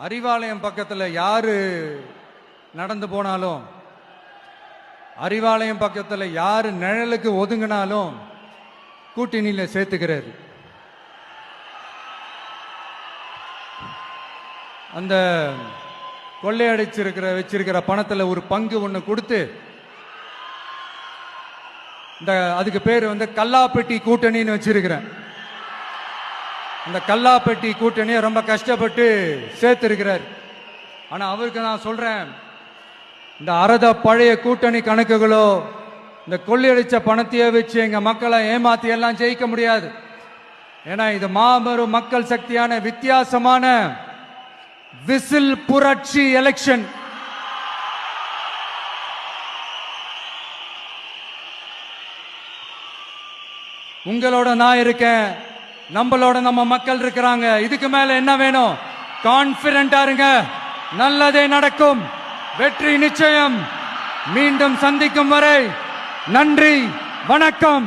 அறிவாலயம் பக்கத்தில் யாரு நடந்து போனாலும், அறிவாலயம் பக்கத்தில் யாரு நிழலுக்கு ஒதுங்கினாலும் கூட்டணியில சேர்த்துக்கிறாரு. அந்த கொள்ளையடிச்சிருக்கிற வச்சிருக்கிற பணத்தில் ஒரு பங்கு ஒன்று கொடுத்து, இந்த அதுக்கு பேர் கல்லாப்பெட்டி கூட்டணின்னு வச்சிருக்கிறேன். அந்த கல்லாப்பெட்டி கூட்டணியை ரொம்ப கஷ்டப்பட்டு சேர்த்திருக்கிறார். ஆனா அவருக்கு நான் சொல்றேன், இந்த அறத பழைய கூட்டணி கணக்குகளோ இந்த கொள்ளையடிச்ச பணத்தையே வச்சு எங்க மக்களை ஏமாத்தி எல்லாம் ஜெயிக்க முடியாது. ஏன்னா இது மாபெரும் மக்கள் சக்தியான வித்தியாசமான விசில் புரட்சி எலெக்ஷன். உங்களோட நான் இருக்கேன், நம்மளோட நம்ம மக்கள் இருக்கிறாங்க. இதுக்கு மேல என்ன வேணும்? கான்பிடென்டா இருங்க, நல்லதே நடக்கும், வெற்றி நிச்சயம். மீண்டும் சந்திக்கும் வரை நன்றி, வணக்கம்.